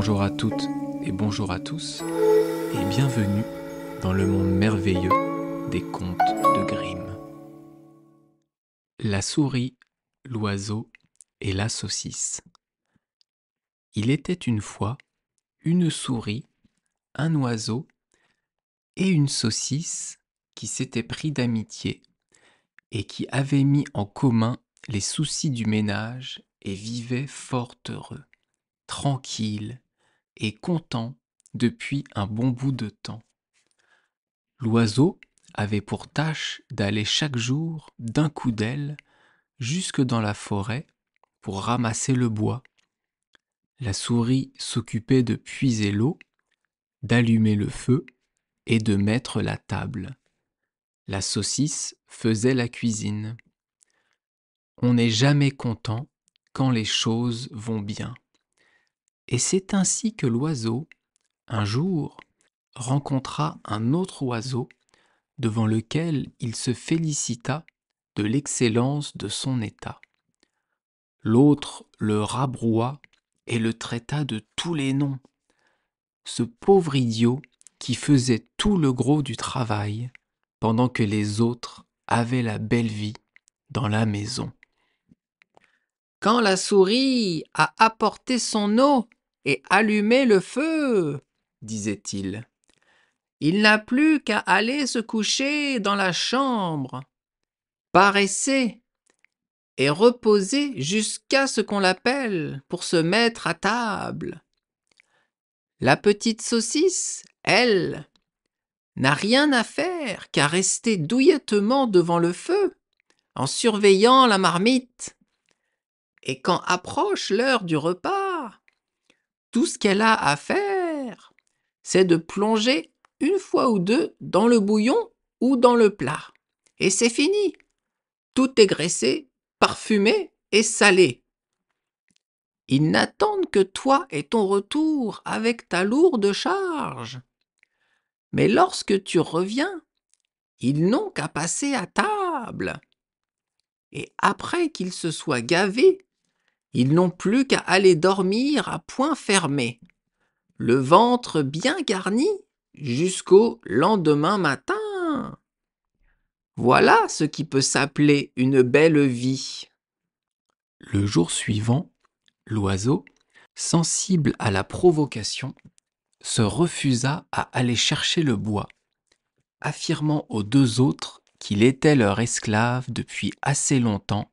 Bonjour à toutes et bonjour à tous, et bienvenue dans le monde merveilleux des contes de Grimm. La souris, l'oiseau et la saucisse. Il était une fois une souris, un oiseau et une saucisse qui s'étaient pris d'amitié et qui avaient mis en commun les soucis du ménage et vivaient fort heureux, tranquilles et contents depuis un bon bout de temps. L'oiseau avait pour tâche d'aller chaque jour d'un coup d'aile jusque dans la forêt pour ramasser le bois. La souris s'occupait de puiser l'eau, d'allumer le feu et de mettre la table. La saucisse faisait la cuisine. On n'est jamais content quand les choses vont bien. Et c'est ainsi que l'oiseau, un jour, rencontra un autre oiseau devant lequel il se félicita de l'excellence de son état. L'autre le rabroua et le traita de tous les noms. Ce pauvre idiot qui faisait tout le gros du travail, pendant que les autres avaient la belle vie dans la maison. Quand la souris a apporté son eau et allumé le feu, disait-il, il n'a plus qu'à aller se coucher dans la chambre, paresser et reposer jusqu'à ce qu'on l'appelle pour se mettre à table. La petite saucisse, elle, n'a rien à faire qu'à rester douillettement devant le feu en surveillant la marmite. Et quand approche l'heure du repas, tout ce qu'elle a à faire, c'est de plonger une fois ou deux dans le bouillon ou dans le plat. Et c'est fini. Tout est graissé, parfumé et salé. Ils n'attendent que toi et ton retour avec ta lourde charge. Mais lorsque tu reviens, ils n'ont qu'à passer à table. Et après qu'ils se soient gavés, ils n'ont plus qu'à aller dormir à poing fermé, le ventre bien garni jusqu'au lendemain matin. Voilà ce qui peut s'appeler une belle vie. Le jour suivant, l'oiseau, sensible à la provocation, se refusa à aller chercher le bois, affirmant aux deux autres qu'il était leur esclave depuis assez longtemps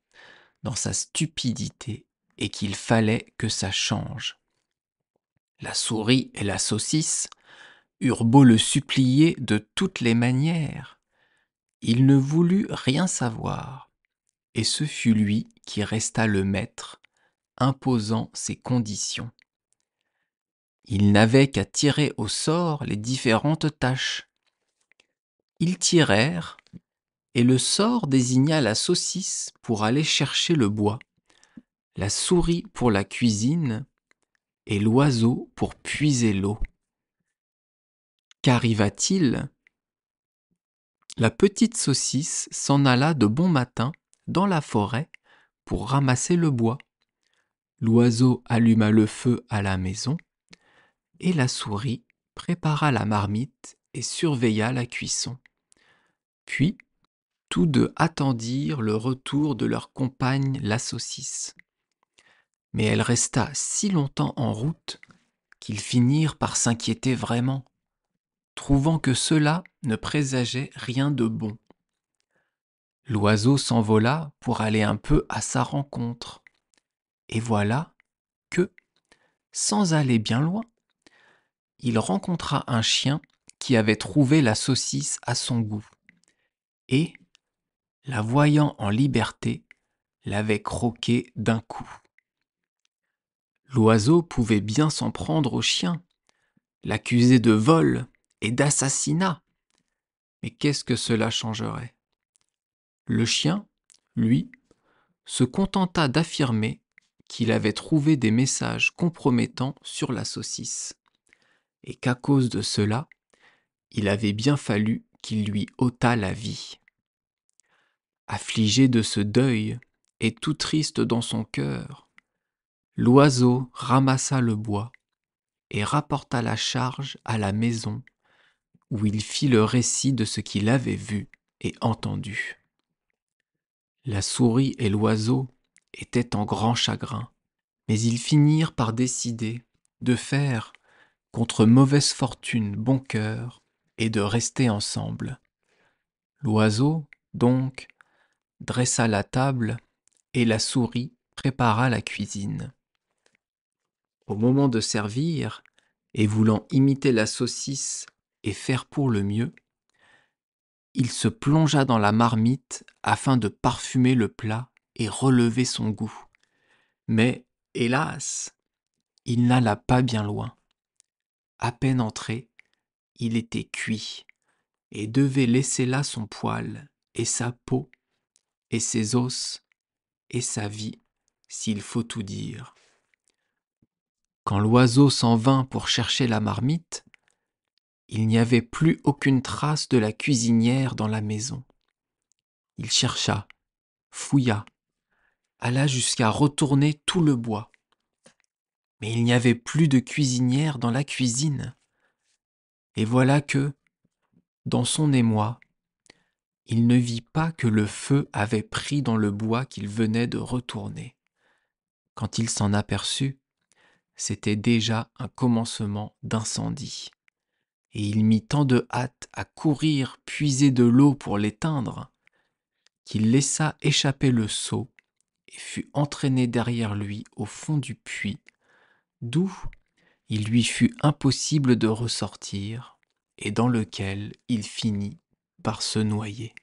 dans sa stupidité et qu'il fallait que ça change. La souris et la saucisse eurent beau le supplier de toutes les manières, il ne voulut rien savoir, et ce fut lui qui resta le maître, imposant ses conditions. Ils n'avaient qu'à tirer au sort les différentes tâches. Ils tirèrent, et le sort désigna la saucisse pour aller chercher le bois, la souris pour la cuisine, et l'oiseau pour puiser l'eau. Qu'arriva-t-il ? La petite saucisse s'en alla de bon matin dans la forêt pour ramasser le bois. L'oiseau alluma le feu à la maison, et la souris prépara la marmite et surveilla la cuisson. Puis, tous deux attendirent le retour de leur compagne la saucisse. Mais elle resta si longtemps en route qu'ils finirent par s'inquiéter vraiment, trouvant que cela ne présageait rien de bon. L'oiseau s'envola pour aller un peu à sa rencontre. Et voilà que, sans aller bien loin, il rencontra un chien qui avait trouvé la saucisse à son goût, et, la voyant en liberté, l'avait croquée d'un coup. L'oiseau pouvait bien s'en prendre au chien, l'accuser de vol et d'assassinat. Mais qu'est-ce que cela changerait ? Le chien, lui, se contenta d'affirmer qu'il avait trouvé des messages compromettants sur la saucisse, et qu'à cause de cela, il avait bien fallu qu'il lui ôtât la vie. Affligé de ce deuil et tout triste dans son cœur, l'oiseau ramassa le bois et rapporta la charge à la maison, où il fit le récit de ce qu'il avait vu et entendu. La souris et l'oiseau étaient en grand chagrin, mais ils finirent par décider de faire, contre mauvaise fortune, bon cœur, et de rester ensemble. L'oiseau, donc, dressa la table et la souris prépara la cuisine. Au moment de servir, et voulant imiter la saucisse et faire pour le mieux, il se plongea dans la marmite afin de parfumer le plat et relever son goût. Mais, hélas, il n'alla pas bien loin. À peine entré, il était cuit et devait laisser là son poil et sa peau et ses os et sa vie, s'il faut tout dire. Quand l'oiseau s'en vint pour chercher la marmite, il n'y avait plus aucune trace de la cuisinière dans la maison. Il chercha, fouilla, alla jusqu'à retourner tout le bois. Mais il n'y avait plus de cuisinière dans la cuisine. Et voilà que, dans son émoi, il ne vit pas que le feu avait pris dans le bois qu'il venait de retourner. Quand il s'en aperçut, c'était déjà un commencement d'incendie. Et il mit tant de hâte à courir puiser de l'eau pour l'éteindre, qu'il laissa échapper le seau et fut entraîné derrière lui au fond du puits, d'où il lui fut impossible de ressortir et dans lequel il finit par se noyer.